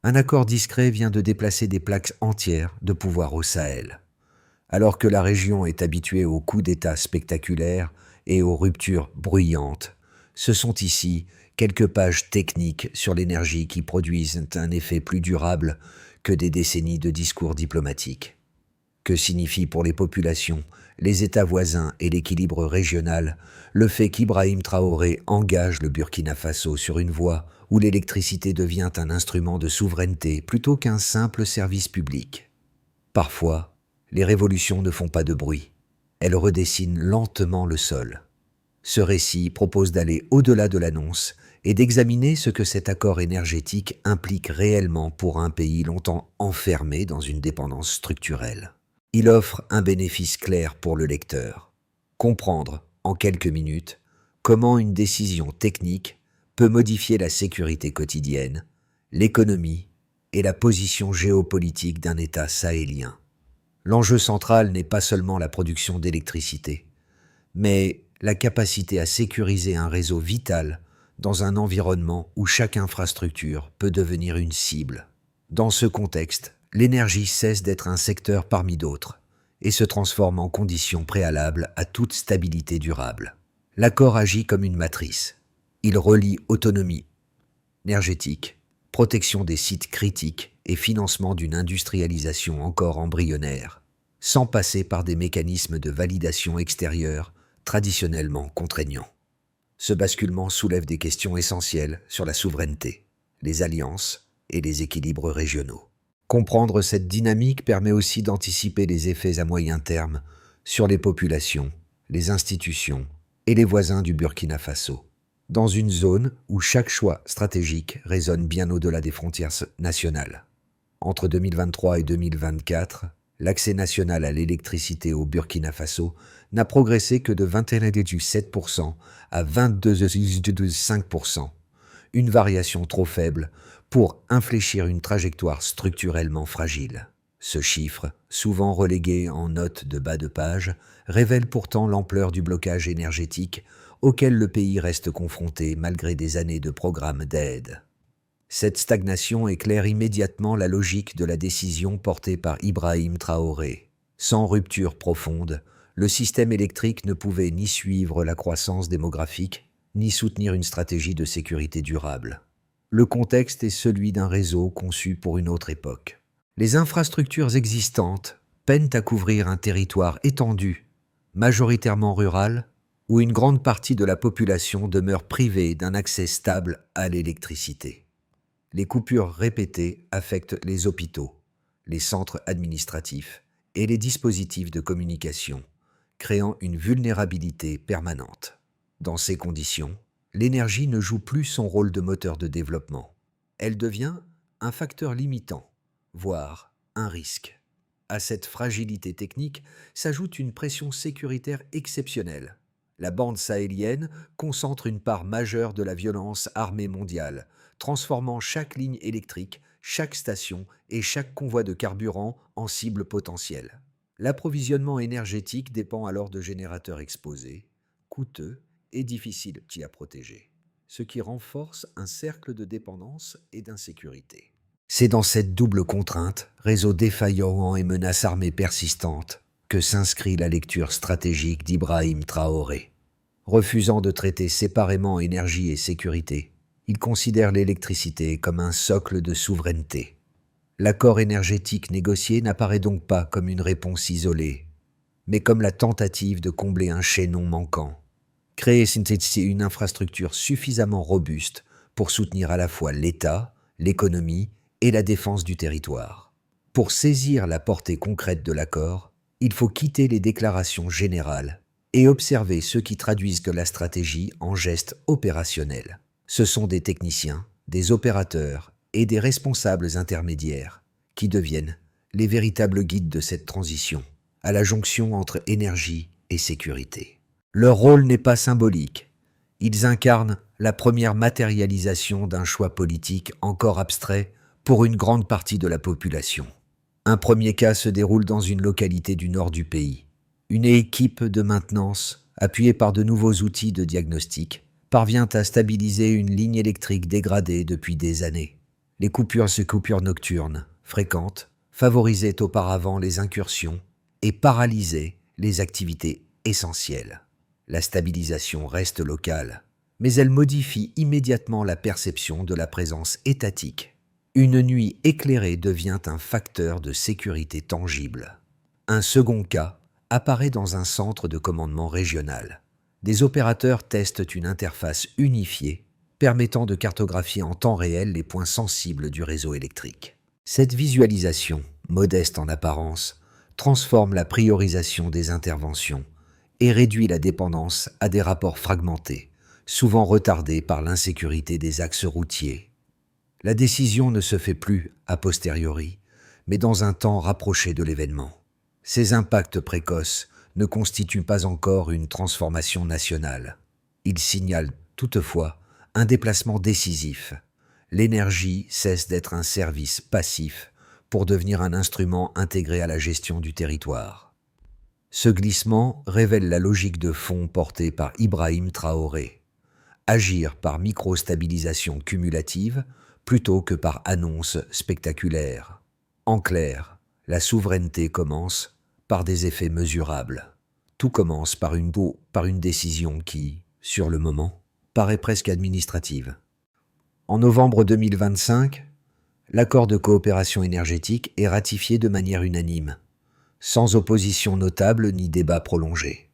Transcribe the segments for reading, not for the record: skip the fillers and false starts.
Un accord discret vient de déplacer des plaques entières de pouvoir au Sahel. Alors que la région est habituée aux coups d'État spectaculaires et aux ruptures bruyantes, ce sont ici quelques pages techniques sur l'énergie qui produisent un effet plus durable que des décennies de discours diplomatiques. Que signifie pour les populations, les États voisins et l'équilibre régional le fait qu'Ibrahim Traoré engage le Burkina Faso sur une voie où l'électricité devient un instrument de souveraineté plutôt qu'un simple service public? Parfois, les révolutions ne font pas de bruit. Elles redessinent lentement le sol. Ce récit propose d'aller au-delà de l'annonce et d'examiner ce que cet accord énergétique implique réellement pour un pays longtemps enfermé dans une dépendance structurelle. Il offre un bénéfice clair pour le lecteur. Comprendre, en quelques minutes, comment une décision technique peut modifier la sécurité quotidienne, l'économie et la position géopolitique d'un État sahélien. L'enjeu central n'est pas seulement la production d'électricité, mais la capacité à sécuriser un réseau vital dans un environnement où chaque infrastructure peut devenir une cible. Dans ce contexte, l'énergie cesse d'être un secteur parmi d'autres et se transforme en condition préalable à toute stabilité durable. L'accord agit comme une matrice. Il relie autonomie énergétique, protection des sites critiques et financement d'une industrialisation encore embryonnaire, sans passer par des mécanismes de validation extérieure traditionnellement contraignants. Ce basculement soulève des questions essentielles sur la souveraineté, les alliances et les équilibres régionaux. Comprendre cette dynamique permet aussi d'anticiper les effets à moyen terme sur les populations, les institutions et les voisins du Burkina Faso, dans une zone où chaque choix stratégique résonne bien au-delà des frontières nationales. Entre 2023 et 2024, l'accès national à l'électricité au Burkina Faso n'a progressé que de 21,7% à 22,5%, une variation trop faible pour infléchir une trajectoire structurellement fragile. Ce chiffre, souvent relégué en note de bas de page, révèle pourtant l'ampleur du blocage énergétique auquel le pays reste confronté malgré des années de programmes d'aide. Cette stagnation éclaire immédiatement la logique de la décision portée par Ibrahim Traoré. Sans rupture profonde, le système électrique ne pouvait ni suivre la croissance démographique, ni soutenir une stratégie de sécurité durable. Le contexte est celui d'un réseau conçu pour une autre époque. Les infrastructures existantes peinent à couvrir un territoire étendu, majoritairement rural, où une grande partie de la population demeure privée d'un accès stable à l'électricité. Les coupures répétées affectent les hôpitaux, les centres administratifs et les dispositifs de communication, créant une vulnérabilité permanente. Dans ces conditions, l'énergie ne joue plus son rôle de moteur de développement. Elle devient un facteur limitant, voire un risque. À cette fragilité technique s'ajoute une pression sécuritaire exceptionnelle. La bande sahélienne concentre une part majeure de la violence armée mondiale, transformant chaque ligne électrique, chaque station et chaque convoi de carburant en cible potentielle. L'approvisionnement énergétique dépend alors de générateurs exposés, coûteux et difficiles à protéger, ce qui renforce un cercle de dépendance et d'insécurité. C'est dans cette double contrainte, réseau défaillant et menace armée persistante, que s'inscrit la lecture stratégique d'Ibrahim Traoré. Refusant de traiter séparément énergie et sécurité, il considère l'électricité comme un socle de souveraineté. L'accord énergétique négocié n'apparaît donc pas comme une réponse isolée, mais comme la tentative de combler un chaînon manquant. Créer une infrastructure suffisamment robuste pour soutenir à la fois l'État, l'économie et la défense du territoire. Pour saisir la portée concrète de l'accord, il faut quitter les déclarations générales et observer ceux qui traduisent que la stratégie en gestes opérationnels. Ce sont des techniciens, des opérateurs et des responsables intermédiaires qui deviennent les véritables guides de cette transition, à la jonction entre énergie et sécurité. Leur rôle n'est pas symbolique. Ils incarnent la première matérialisation d'un choix politique encore abstrait pour une grande partie de la population. Un premier cas se déroule dans une localité du nord du pays. Une équipe de maintenance, appuyée par de nouveaux outils de diagnostic, parvient à stabiliser une ligne électrique dégradée depuis des années. Ces coupures nocturnes, fréquentes, favorisaient auparavant les incursions et paralysaient les activités essentielles. La stabilisation reste locale, mais elle modifie immédiatement la perception de la présence étatique. Une nuit éclairée devient un facteur de sécurité tangible. Un second cas apparaît dans un centre de commandement régional. Des opérateurs testent une interface unifiée permettant de cartographier en temps réel les points sensibles du réseau électrique. Cette visualisation, modeste en apparence, transforme la priorisation des interventions et réduit la dépendance à des rapports fragmentés, souvent retardés par l'insécurité des axes routiers. La décision ne se fait plus a posteriori, mais dans un temps rapproché de l'événement. Ces impacts précoces ne constituent pas encore une transformation nationale. Ils signalent toutefois un déplacement décisif. L'énergie cesse d'être un service passif pour devenir un instrument intégré à la gestion du territoire. Ce glissement révèle la logique de fond portée par Ibrahim Traoré. Agir par micro-stabilisation cumulative plutôt que par annonce spectaculaire. En clair, la souveraineté commence par des effets mesurables. Tout commence par une décision qui, sur le moment, paraît presque administrative. En novembre 2025, l'accord de coopération énergétique est ratifié de manière unanime, sans opposition notable ni débat prolongé.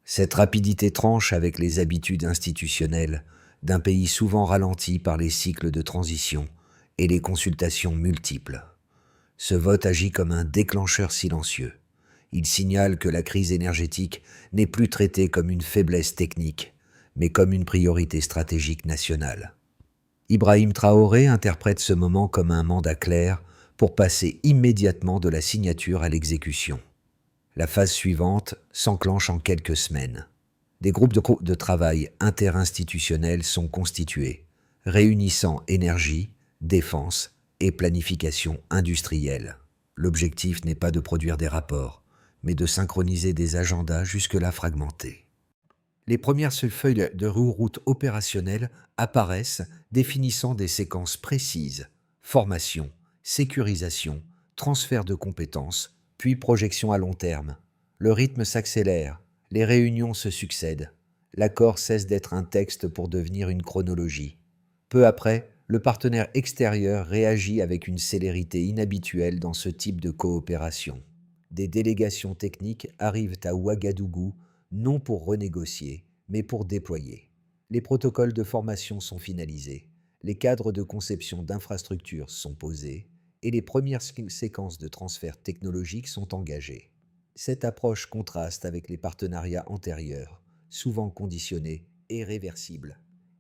Cette rapidité tranche avec les habitudes institutionnelles d'un pays souvent ralenti par les cycles de transition et les consultations multiples. Ce vote agit comme un déclencheur silencieux. Il signale que la crise énergétique n'est plus traitée comme une faiblesse technique, mais comme une priorité stratégique nationale. Ibrahim Traoré interprète ce moment comme un mandat clair pour passer immédiatement de la signature à l'exécution. La phase suivante s'enclenche en quelques semaines. Des groupes de travail interinstitutionnels sont constitués, réunissant énergie, défense et planification industrielle. L'objectif n'est pas de produire des rapports, mais de synchroniser des agendas jusque-là fragmentés. Les premières feuilles de route opérationnelles apparaissent, définissant des séquences précises: formation, sécurisation, transfert de compétences, puis projection à long terme. Le rythme s'accélère, les réunions se succèdent. L'accord cesse d'être un texte pour devenir une chronologie. Peu après, le partenaire extérieur réagit avec une célérité inhabituelle dans ce type de coopération. Des délégations techniques arrivent à Ouagadougou non pour renégocier, mais pour déployer. Les protocoles de formation sont finalisés, les cadres de conception d'infrastructures sont posés et les premières séquences de transfert technologique sont engagées. Cette approche contraste avec les partenariats antérieurs, souvent conditionnés et réversibles.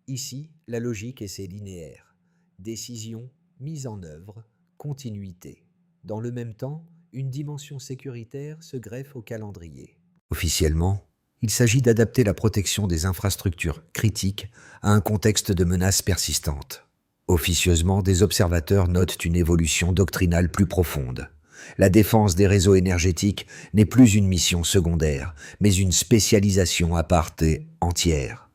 Ici, la logique est linéaire. Décision, mise en œuvre, continuité. Dans le même temps, une dimension sécuritaire se greffe au calendrier. Officiellement, il s'agit d'adapter la protection des infrastructures critiques à un contexte de menaces persistantes. Officieusement, des observateurs notent une évolution doctrinale plus profonde. La défense des réseaux énergétiques n'est plus une mission secondaire, mais une spécialisation à part entière.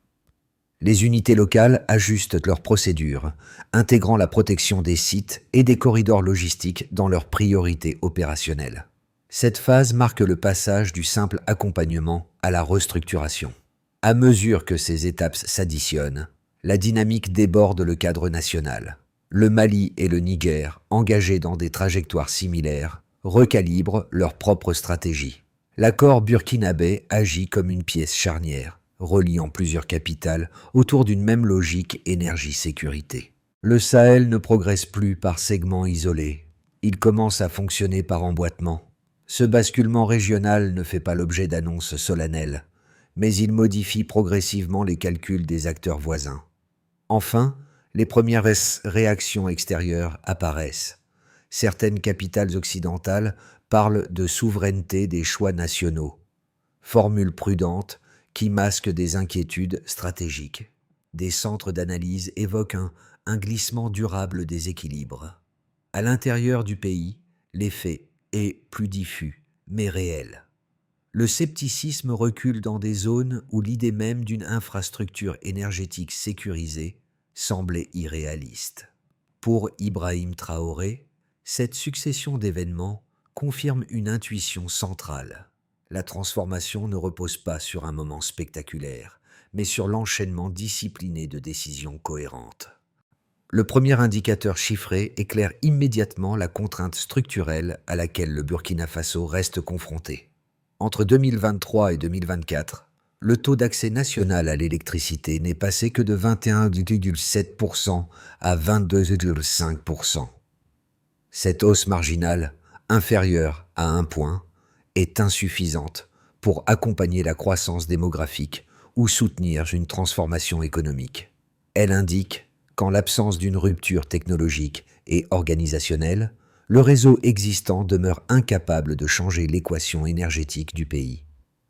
Les unités locales ajustent leurs procédures, intégrant la protection des sites et des corridors logistiques dans leurs priorités opérationnelles. Cette phase marque le passage du simple accompagnement à la restructuration. À mesure que ces étapes s'additionnent, la dynamique déborde le cadre national. Le Mali et le Niger, engagés dans des trajectoires similaires, recalibrent leur propre stratégie. L'accord burkinabé agit comme une pièce charnière, reliant plusieurs capitales autour d'une même logique énergie-sécurité. Le Sahel ne progresse plus par segments isolés. Il commence à fonctionner par emboîtement. Ce basculement régional ne fait pas l'objet d'annonces solennelles, mais il modifie progressivement les calculs des acteurs voisins. Enfin, les premières réactions extérieures apparaissent. Certaines capitales occidentales parlent de souveraineté des choix nationaux, formule prudente qui masque des inquiétudes stratégiques. Des centres d'analyse évoquent un glissement durable des équilibres. À l'intérieur du pays, l'effet est plus diffus, mais réel. Le scepticisme recule dans des zones où l'idée même d'une infrastructure énergétique sécurisée semblait irréaliste. Pour Ibrahim Traoré, cette succession d'événements confirme une intuition centrale. La transformation ne repose pas sur un moment spectaculaire, mais sur l'enchaînement discipliné de décisions cohérentes. Le premier indicateur chiffré éclaire immédiatement la contrainte structurelle à laquelle le Burkina Faso reste confronté. Entre 2023 et 2024, le taux d'accès national à l'électricité n'est passé que de 21,7% à 22,5%. Cette hausse marginale, inférieure à 1 point, est insuffisante pour accompagner la croissance démographique ou soutenir une transformation économique. Elle indique qu'en l'absence d'une rupture technologique et organisationnelle, le réseau existant demeure incapable de changer l'équation énergétique du pays.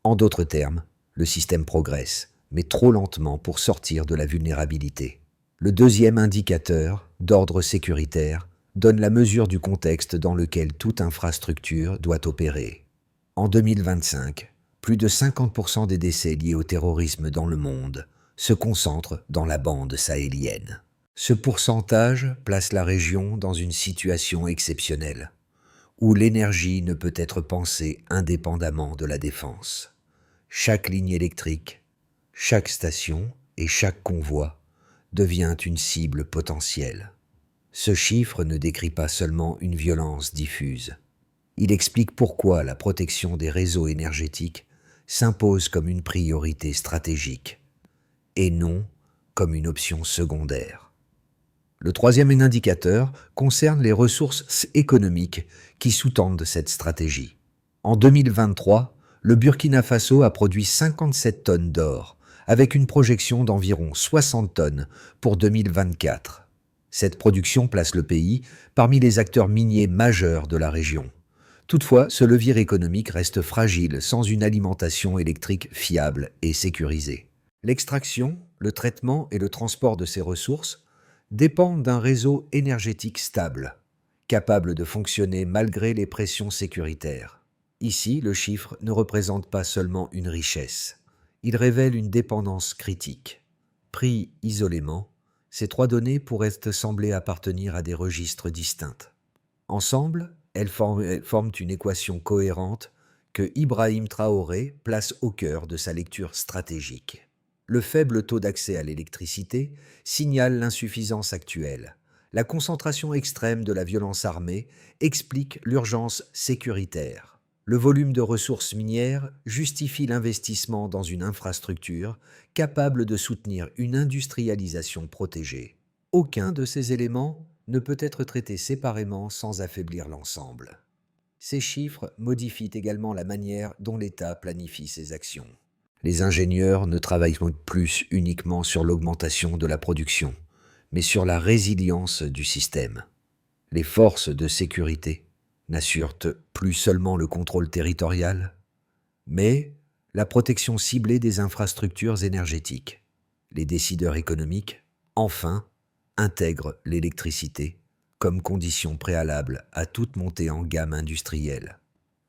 En d'autres termes, le système progresse, mais trop lentement pour sortir de la vulnérabilité. Le deuxième indicateur, d'ordre sécuritaire, donne la mesure du contexte dans lequel toute infrastructure doit opérer. En 2025, plus de 50% des décès liés au terrorisme dans le monde se concentrent dans la bande sahélienne. Ce pourcentage place la région dans une situation exceptionnelle, où l'énergie ne peut être pensée indépendamment de la défense. Chaque ligne électrique, chaque station et chaque convoi devient une cible potentielle. Ce chiffre ne décrit pas seulement une violence diffuse. Il explique pourquoi la protection des réseaux énergétiques s'impose comme une priorité stratégique, et non comme une option secondaire. Le troisième indicateur concerne les ressources économiques qui sous-tendent cette stratégie. En 2023, le Burkina Faso a produit 57 tonnes d'or, avec une projection d'environ 60 tonnes pour 2024. Cette production place le pays parmi les acteurs miniers majeurs de la région. Toutefois, ce levier économique reste fragile sans une alimentation électrique fiable et sécurisée. L'extraction, le traitement et le transport de ces ressources dépendent d'un réseau énergétique stable, capable de fonctionner malgré les pressions sécuritaires. Ici, le chiffre ne représente pas seulement une richesse, il révèle une dépendance critique. Pris isolément, ces trois données pourraient sembler appartenir à des registres distincts. Ensemble, elles forment une équation cohérente que Ibrahim Traoré place au cœur de sa lecture stratégique. Le faible taux d'accès à l'électricité signale l'insuffisance actuelle. La concentration extrême de la violence armée explique l'urgence sécuritaire. Le volume de ressources minières justifie l'investissement dans une infrastructure capable de soutenir une industrialisation protégée. Aucun de ces éléments ne peut être traité séparément sans affaiblir l'ensemble. Ces chiffres modifient également la manière dont l'État planifie ses actions. Les ingénieurs ne travaillent plus uniquement sur l'augmentation de la production, mais sur la résilience du système. Les forces de sécurité n'assurent plus seulement le contrôle territorial, mais la protection ciblée des infrastructures énergétiques. Les décideurs économiques, enfin, intègrent l'électricité comme condition préalable à toute montée en gamme industrielle.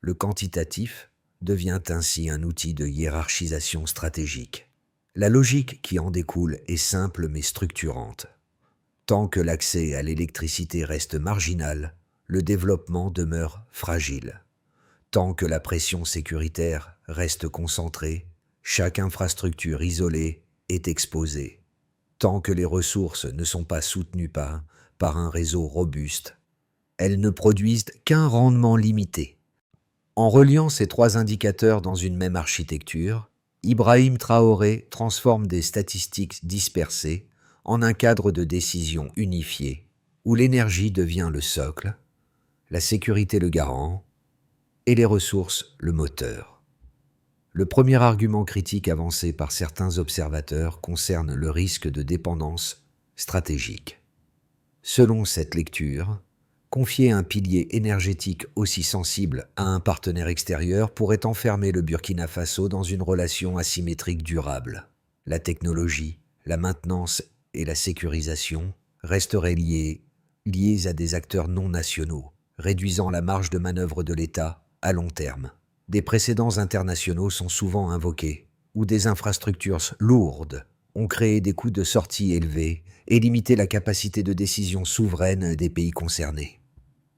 Le quantitatif devient ainsi un outil de hiérarchisation stratégique. La logique qui en découle est simple mais structurante. Tant que l'accès à l'électricité reste marginal, le développement demeure fragile. Tant que la pression sécuritaire reste concentrée, chaque infrastructure isolée est exposée. Tant que les ressources ne sont pas soutenues par un réseau robuste, elles ne produisent qu'un rendement limité. En reliant ces trois indicateurs dans une même architecture, Ibrahim Traoré transforme des statistiques dispersées en un cadre de décision unifié, où l'énergie devient le socle, la sécurité le garant et les ressources le moteur. Le premier argument critique avancé par certains observateurs concerne le risque de dépendance stratégique. Selon cette lecture, confier un pilier énergétique aussi sensible à un partenaire extérieur pourrait enfermer le Burkina Faso dans une relation asymétrique durable. La technologie, la maintenance et la sécurisation resteraient liées à des acteurs non nationaux, réduisant la marge de manœuvre de l'État à long terme. Des précédents internationaux sont souvent invoqués, où des infrastructures lourdes ont créé des coûts de sortie élevés et limité la capacité de décision souveraine des pays concernés.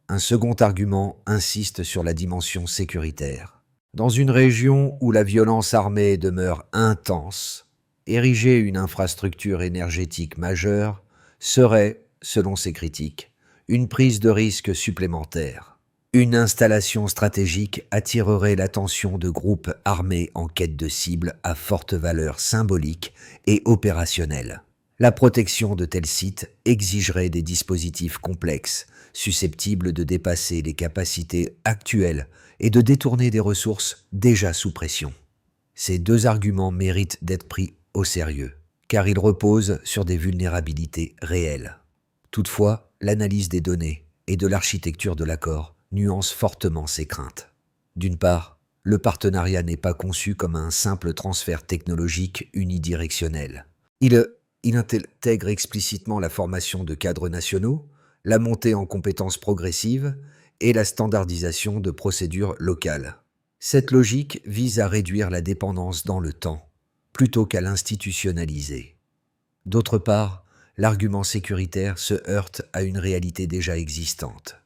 Un second argument insiste sur la dimension sécuritaire. Dans une région où la violence armée demeure intense, ériger une infrastructure énergétique majeure serait, selon ces critiques, une prise de risque supplémentaire. Une installation stratégique attirerait l'attention de groupes armés en quête de cibles à forte valeur symbolique et opérationnelle. La protection de tels sites exigerait des dispositifs complexes, susceptibles de dépasser les capacités actuelles et de détourner des ressources déjà sous pression. Ces deux arguments méritent d'être pris au sérieux, car ils reposent sur des vulnérabilités réelles. Toutefois, l'analyse des données et de l'architecture de l'accord nuance fortement ces craintes. D'une part, le partenariat n'est pas conçu comme un simple transfert technologique unidirectionnel. Il intègre explicitement la formation de cadres nationaux, la montée en compétences progressives et la standardisation de procédures locales. Cette logique vise à réduire la dépendance dans le temps, plutôt qu'à l'institutionnaliser. D'autre part, l'argument sécuritaire se heurte à une réalité déjà existante.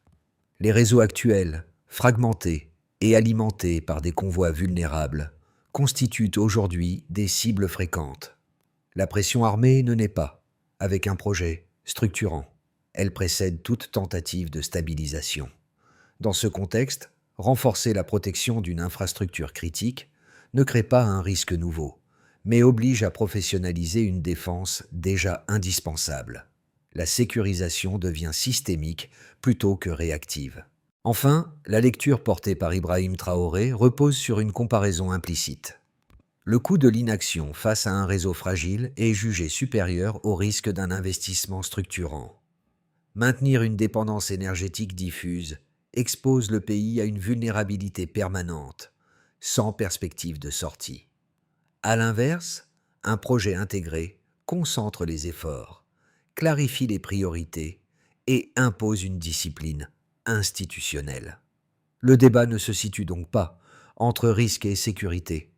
Les réseaux actuels, fragmentés et alimentés par des convois vulnérables, constituent aujourd'hui des cibles fréquentes. La pression armée ne naît pas avec un projet structurant. Elle précède toute tentative de stabilisation. Dans ce contexte, renforcer la protection d'une infrastructure critique ne crée pas un risque nouveau, mais oblige à professionnaliser une défense déjà indispensable. La sécurisation devient systémique plutôt que réactive. Enfin, la lecture portée par Ibrahim Traoré repose sur une comparaison implicite. Le coût de l'inaction face à un réseau fragile est jugé supérieur au risque d'un investissement structurant. Maintenir une dépendance énergétique diffuse expose le pays à une vulnérabilité permanente, sans perspective de sortie. À l'inverse, un projet intégré concentre les efforts, clarifie les priorités et impose une discipline institutionnelle. Le débat ne se situe donc pas entre risque et sécurité,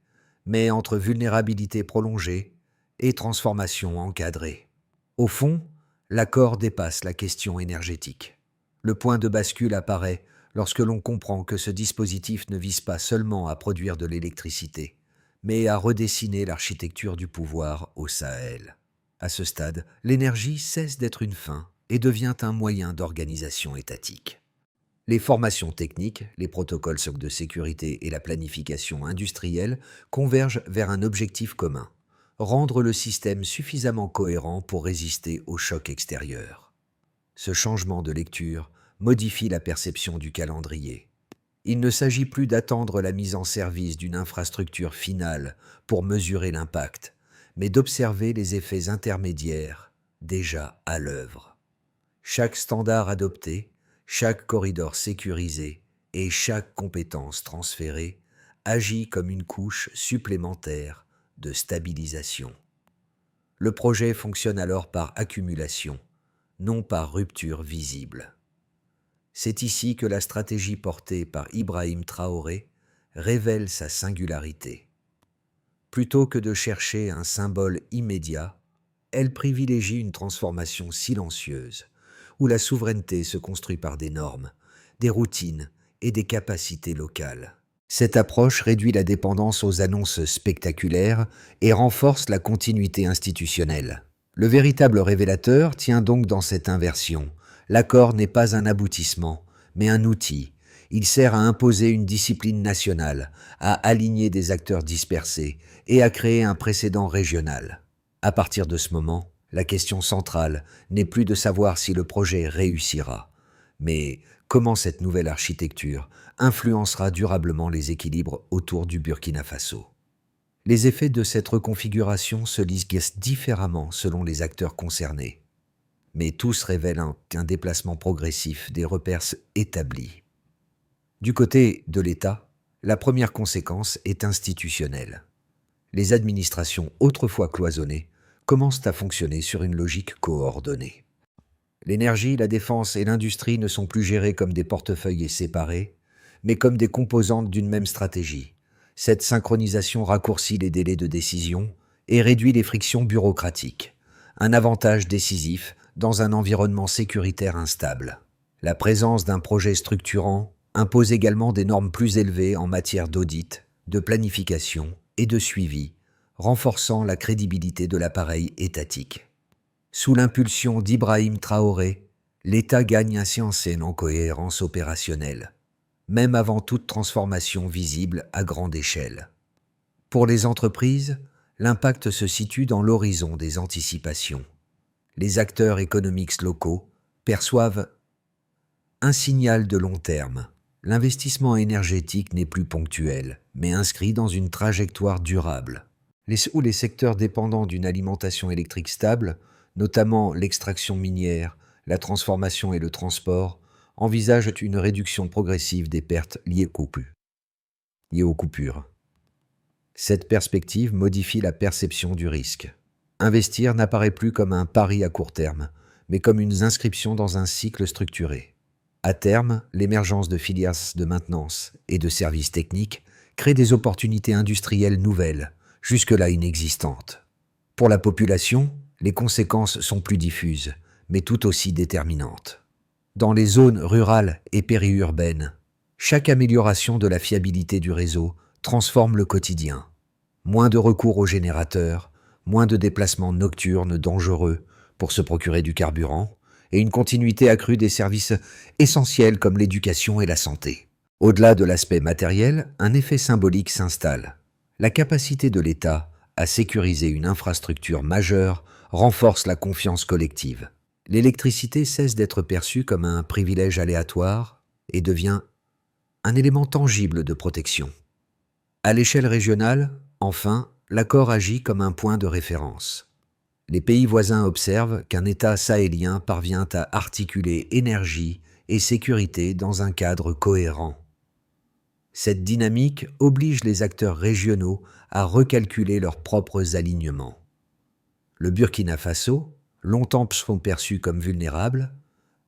mais entre vulnérabilité prolongée et transformation encadrée. Au fond, l'accord dépasse la question énergétique. Le point de bascule apparaît lorsque l'on comprend que ce dispositif ne vise pas seulement à produire de l'électricité, mais à redessiner l'architecture du pouvoir au Sahel. À ce stade, l'énergie cesse d'être une fin et devient un moyen d'organisation étatique. Les formations techniques, les protocoles socles de sécurité et la planification industrielle convergent vers un objectif commun: rendre le système suffisamment cohérent pour résister aux chocs extérieurs. Ce changement de lecture modifie la perception du calendrier. Il ne s'agit plus d'attendre la mise en service d'une infrastructure finale pour mesurer l'impact, mais d'observer les effets intermédiaires déjà à l'œuvre. Chaque standard adopté, chaque corridor sécurisé et chaque compétence transférée agit comme une couche supplémentaire de stabilisation. Le projet fonctionne alors par accumulation, non par rupture visible. C'est ici que la stratégie portée par Ibrahim Traoré révèle sa singularité. Plutôt que de chercher un symbole immédiat, elle privilégie une transformation silencieuse, où la souveraineté se construit par des normes, des routines et des capacités locales. Cette approche réduit la dépendance aux annonces spectaculaires et renforce la continuité institutionnelle. Le véritable révélateur tient donc dans cette inversion. L'accord n'est pas un aboutissement, mais un outil. Il sert à imposer une discipline nationale, à aligner des acteurs dispersés et à créer un précédent régional. À partir de ce moment, la question centrale n'est plus de savoir si le projet réussira, mais comment cette nouvelle architecture influencera durablement les équilibres autour du Burkina Faso. Les effets de cette reconfiguration se lisent différemment selon les acteurs concernés, mais tous révèlent un déplacement progressif des repères établis. Du côté de l'État, la première conséquence est institutionnelle. Les administrations autrefois cloisonnées commencent à fonctionner sur une logique coordonnée. L'énergie, la défense et l'industrie ne sont plus gérées comme des portefeuilles séparés, mais comme des composantes d'une même stratégie. Cette synchronisation raccourcit les délais de décision et réduit les frictions bureaucratiques, un avantage décisif dans un environnement sécuritaire instable. La présence d'un projet structurant impose également des normes plus élevées en matière d'audit, de planification et de suivi, renforçant la crédibilité de l'appareil étatique. Sous l'impulsion d'Ibrahim Traoré, l'État gagne ainsi en scène en cohérence opérationnelle, même avant toute transformation visible à grande échelle. Pour les entreprises, l'impact se situe dans l'horizon des anticipations. Les acteurs économiques locaux perçoivent un signal de long terme. L'investissement énergétique n'est plus ponctuel, mais inscrit dans une trajectoire durable. Les secteurs dépendants d'une alimentation électrique stable, notamment l'extraction minière, la transformation et le transport, envisagent une réduction progressive des pertes liées aux coupures. Cette perspective modifie la perception du risque. Investir n'apparaît plus comme un pari à court terme, mais comme une inscription dans un cycle structuré. À terme, l'émergence de filières de maintenance et de services techniques crée des opportunités industrielles nouvelles, jusque-là inexistantes. Pour la population, les conséquences sont plus diffuses, mais tout aussi déterminantes. Dans les zones rurales et périurbaines, chaque amélioration de la fiabilité du réseau transforme le quotidien. Moins de recours aux générateurs, moins de déplacements nocturnes dangereux pour se procurer du carburant, et une continuité accrue des services essentiels comme l'éducation et la santé. Au-delà de l'aspect matériel, un effet symbolique s'installe. La capacité de l'État à sécuriser une infrastructure majeure renforce la confiance collective. L'électricité cesse d'être perçue comme un privilège aléatoire et devient un élément tangible de protection. À l'échelle régionale, enfin, l'accord agit comme un point de référence. Les pays voisins observent qu'un État sahélien parvient à articuler énergie et sécurité dans un cadre cohérent. Cette dynamique oblige les acteurs régionaux à recalculer leurs propres alignements. Le Burkina Faso, longtemps perçu comme vulnérable,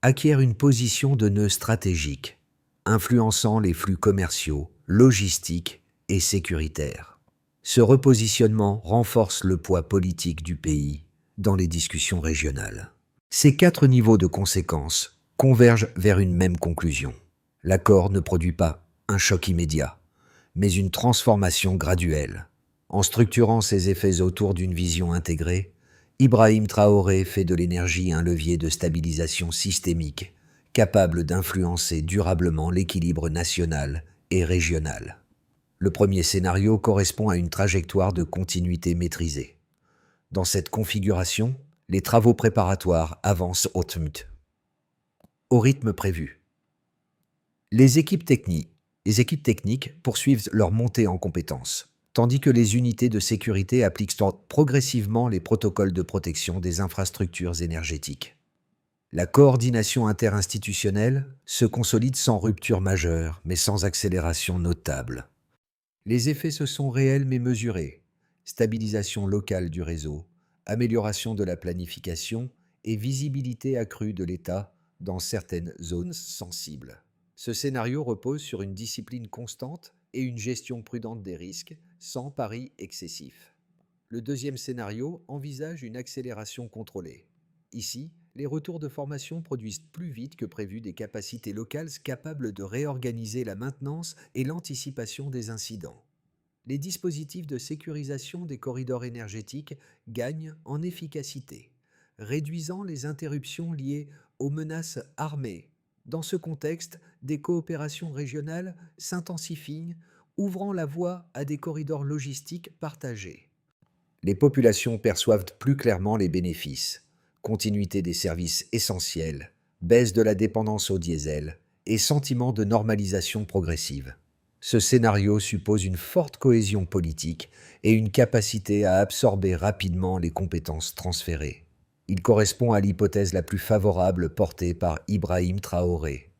acquiert une position de nœud stratégique, influençant les flux commerciaux, logistiques et sécuritaires. Ce repositionnement renforce le poids politique du pays dans les discussions régionales. Ces 4 niveaux de conséquences convergent vers une même conclusion. L'accord ne produit pas un choc immédiat, mais une transformation graduelle. En structurant ses effets autour d'une vision intégrée, Ibrahim Traoré fait de l'énergie un levier de stabilisation systémique, capable d'influencer durablement l'équilibre national et régional. Le premier scénario correspond à une trajectoire de continuité maîtrisée. Dans cette configuration, les travaux préparatoires avancent au rythme prévu. Les équipes techniques poursuivent leur montée en compétences, tandis que les unités de sécurité appliquent progressivement les protocoles de protection des infrastructures énergétiques. La coordination interinstitutionnelle se consolide sans rupture majeure, mais sans accélération notable. Les effets se sont réels mais mesurés. Stabilisation locale du réseau, amélioration de la planification et visibilité accrue de l'État dans certaines zones sensibles. Ce scénario repose sur une discipline constante et une gestion prudente des risques, sans paris excessifs. Le deuxième scénario envisage une accélération contrôlée. Ici, les retours de formation produisent plus vite que prévu des capacités locales capables de réorganiser la maintenance et l'anticipation des incidents. Les dispositifs de sécurisation des corridors énergétiques gagnent en efficacité, réduisant les interruptions liées aux menaces armées. Dans ce contexte, des coopérations régionales s'intensifient, ouvrant la voie à des corridors logistiques partagés. Les populations perçoivent plus clairement les bénéfices: continuité des services essentiels, baisse de la dépendance au diesel et sentiment de normalisation progressive. Ce scénario suppose une forte cohésion politique et une capacité à absorber rapidement les compétences transférées. Il correspond à l'hypothèse la plus favorable portée par Ibrahim Traoré.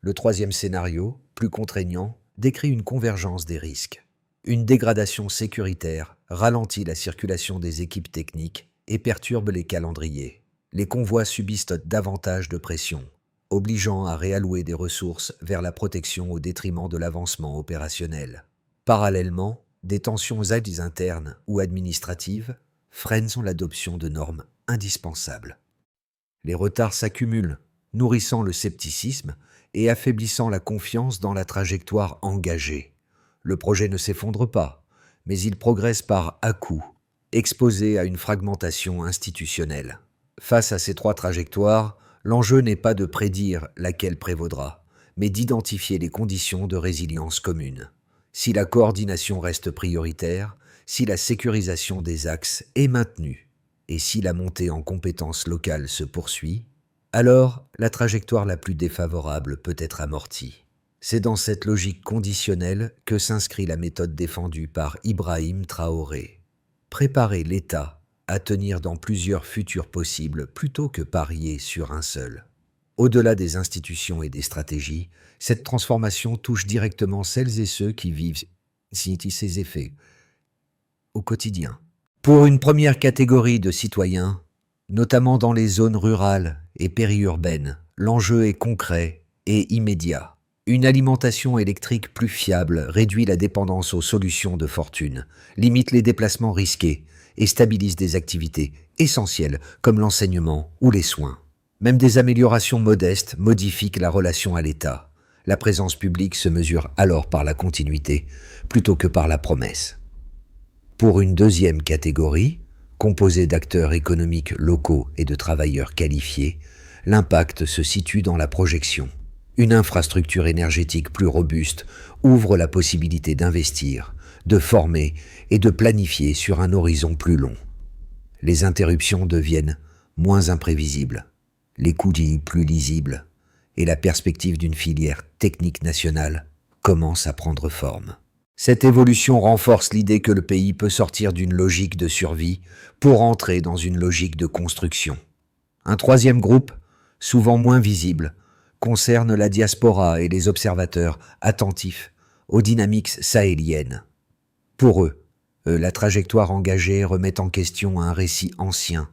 Le troisième scénario, plus contraignant, décrit une convergence des risques. Une dégradation sécuritaire ralentit la circulation des équipes techniques et perturbe les calendriers. Les convois subissent davantage de pression, obligeant à réallouer des ressources vers la protection au détriment de l'avancement opérationnel. Parallèlement, des tensions internes ou administratives freinent l'adoption de normes indispensables. Les retards s'accumulent, nourrissant le scepticisme et affaiblissant la confiance dans la trajectoire engagée. Le projet ne s'effondre pas, mais il progresse par à-coups, exposé à une fragmentation institutionnelle. Face à ces trois trajectoires, l'enjeu n'est pas de prédire laquelle prévaudra, mais d'identifier les conditions de résilience commune. Si la coordination reste prioritaire, si la sécurisation des axes est maintenue, et si la montée en compétences locales se poursuit, alors la trajectoire la plus défavorable peut être amortie. C'est dans cette logique conditionnelle que s'inscrit la méthode défendue par Ibrahim Traoré. Préparer l'État à tenir dans plusieurs futurs possibles plutôt que parier sur un seul. Au-delà des institutions et des stratégies, cette transformation touche directement celles et ceux qui vivent ces effets au quotidien. Pour une première catégorie de citoyens, notamment dans les zones rurales et périurbaines, l'enjeu est concret et immédiat. Une alimentation électrique plus fiable réduit la dépendance aux solutions de fortune, limite les déplacements risqués et stabilise des activités essentielles comme l'enseignement ou les soins. Même des améliorations modestes modifient la relation à l'État. La présence publique se mesure alors par la continuité plutôt que par la promesse. Pour une deuxième catégorie, composée d'acteurs économiques locaux et de travailleurs qualifiés, l'impact se situe dans la projection. Une infrastructure énergétique plus robuste ouvre la possibilité d'investir, de former et de planifier sur un horizon plus long. Les interruptions deviennent moins imprévisibles, les coûts plus lisibles et la perspective d'une filière technique nationale commence à prendre forme. Cette évolution renforce l'idée que le pays peut sortir d'une logique de survie pour entrer dans une logique de construction. Un troisième groupe, souvent moins visible, concerne la diaspora et les observateurs attentifs aux dynamiques sahéliennes. Pour eux, la trajectoire engagée remet en question un récit ancien,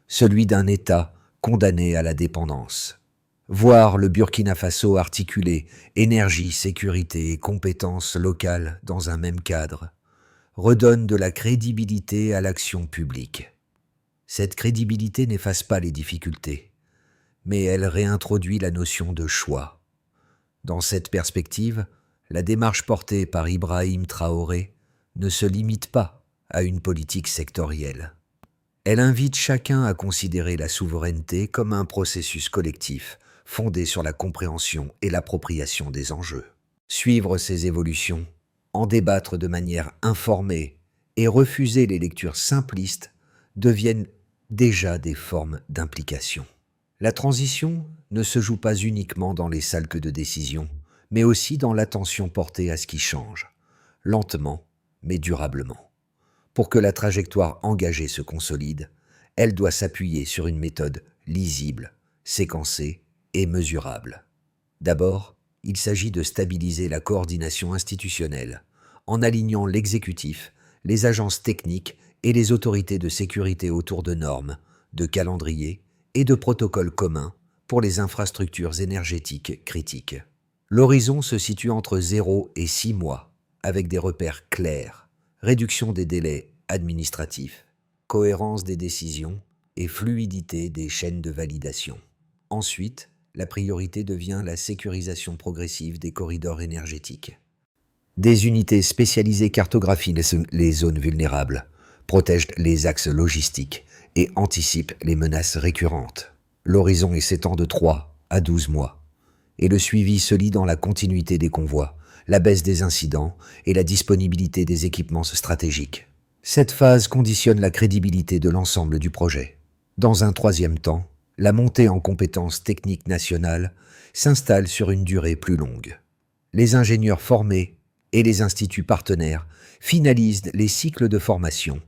celui d'un État condamné à la dépendance. Voir le Burkina Faso articuler énergie, sécurité et compétences locales dans un même cadre redonne de la crédibilité à l'action publique. Cette crédibilité n'efface pas les difficultés, mais elle réintroduit la notion de choix. Dans cette perspective, la démarche portée par Ibrahim Traoré ne se limite pas à une politique sectorielle. Elle invite chacun à considérer la souveraineté comme un processus collectif fondé sur la compréhension et l'appropriation des enjeux. Suivre ces évolutions, en débattre de manière informée et refuser les lectures simplistes deviennent déjà des formes d'implication. La transition ne se joue pas uniquement dans les salles de décision, mais aussi dans l'attention portée à ce qui change, lentement mais durablement. Pour que la trajectoire engagée se consolide, elle doit s'appuyer sur une méthode lisible, séquencée et mesurable. D'abord, il s'agit de stabiliser la coordination institutionnelle, en alignant l'exécutif, les agences techniques et les autorités de sécurité autour de normes, de calendriers et de protocoles communs pour les infrastructures énergétiques critiques. L'horizon se situe entre 0 et 6 mois, avec des repères clairs, réduction des délais administratifs, cohérence des décisions et fluidité des chaînes de validation. Ensuite, la priorité devient la sécurisation progressive des corridors énergétiques. Des unités spécialisées cartographient les zones vulnérables, protègent les axes logistiques et anticipent les menaces récurrentes. L'horizon s'étend de 3 à 12 mois, et le suivi se lie dans la continuité des convois, la baisse des incidents et la disponibilité des équipements stratégiques. Cette phase conditionne la crédibilité de l'ensemble du projet. Dans un troisième temps, la montée en compétences techniques nationales s'installe sur une durée plus longue. Les ingénieurs formés et les instituts partenaires finalisent les cycles de formation,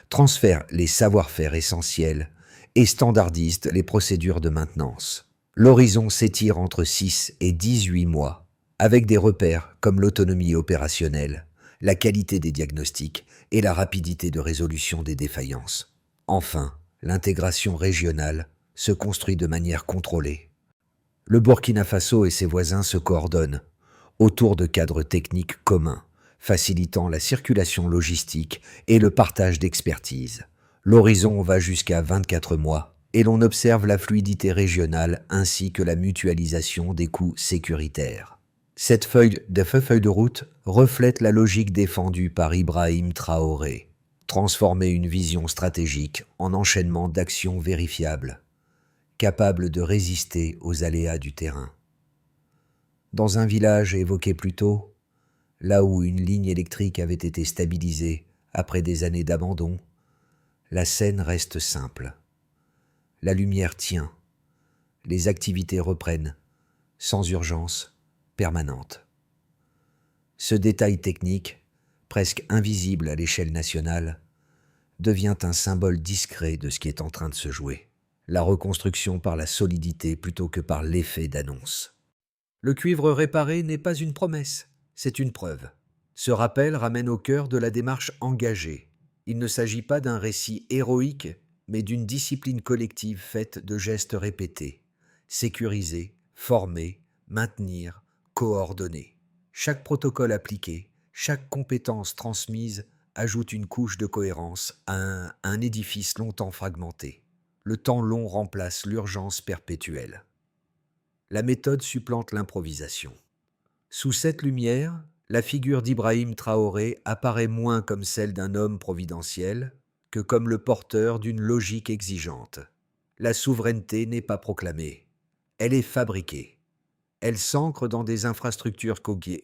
transfèrent les savoir-faire essentiels et standardisent les procédures de maintenance. L'horizon s'étire entre 6 et 18 mois, avec des repères comme l'autonomie opérationnelle, la qualité des diagnostics et la rapidité de résolution des défaillances. Enfin, l'intégration régionale se construit de manière contrôlée. Le Burkina Faso et ses voisins se coordonnent autour de cadres techniques communs, facilitant la circulation logistique et le partage d'expertise. L'horizon va jusqu'à 24 mois et l'on observe la fluidité régionale ainsi que la mutualisation des coûts sécuritaires. Cette feuille de route reflète la logique défendue par Ibrahim Traoré. Transformer une vision stratégique en enchaînement d'actions vérifiables, capables de résister aux aléas du terrain. Dans un village évoqué plus tôt, là où une ligne électrique avait été stabilisée après des années d'abandon, la scène reste simple. La lumière tient, les activités reprennent, sans urgence permanente. Ce détail technique, presque invisible à l'échelle nationale, devient un symbole discret de ce qui est en train de se jouer. La reconstruction par la solidité plutôt que par l'effet d'annonce. Le cuivre réparé n'est pas une promesse, c'est une preuve. Ce rappel ramène au cœur de la démarche engagée. Il ne s'agit pas d'un récit héroïque, mais d'une discipline collective faite de gestes répétés. Sécuriser, former, maintenir, coordonner. Chaque protocole appliqué, chaque compétence transmise ajoute une couche de cohérence à un édifice longtemps fragmenté. Le temps long remplace l'urgence perpétuelle. La méthode supplante l'improvisation. Sous cette lumière, la figure d'Ibrahim Traoré apparaît moins comme celle d'un homme providentiel que comme le porteur d'une logique exigeante. La souveraineté n'est pas proclamée, elle est fabriquée. Elle s'ancre dans des infrastructures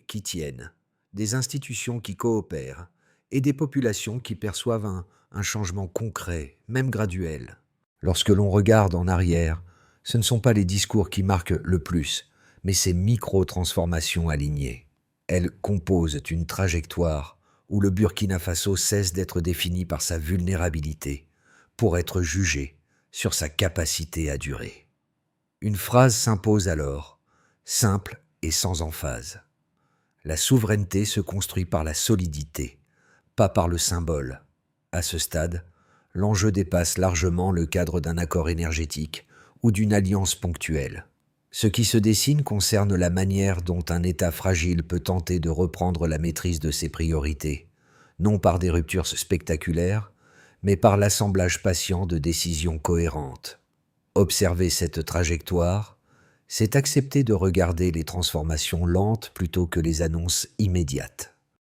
qui tiennent, des institutions qui coopèrent et des populations qui perçoivent un changement concret, même graduel. Lorsque l'on regarde en arrière, ce ne sont pas les discours qui marquent le plus, mais ces micro-transformations alignées. Elles composent une trajectoire où le Burkina Faso cesse d'être défini par sa vulnérabilité pour être jugé sur sa capacité à durer. Une phrase s'impose alors, simple et sans emphase. La souveraineté se construit par la solidité, pas par le symbole. À ce stade, l'enjeu dépasse largement le cadre d'un accord énergétique ou d'une alliance ponctuelle. Ce qui se dessine concerne la manière dont un État fragile peut tenter de reprendre la maîtrise de ses priorités, non par des ruptures spectaculaires, mais par l'assemblage patient de décisions cohérentes. Observer cette trajectoire, c'est accepter de regarder les transformations lentes plutôt que les annonces immédiates.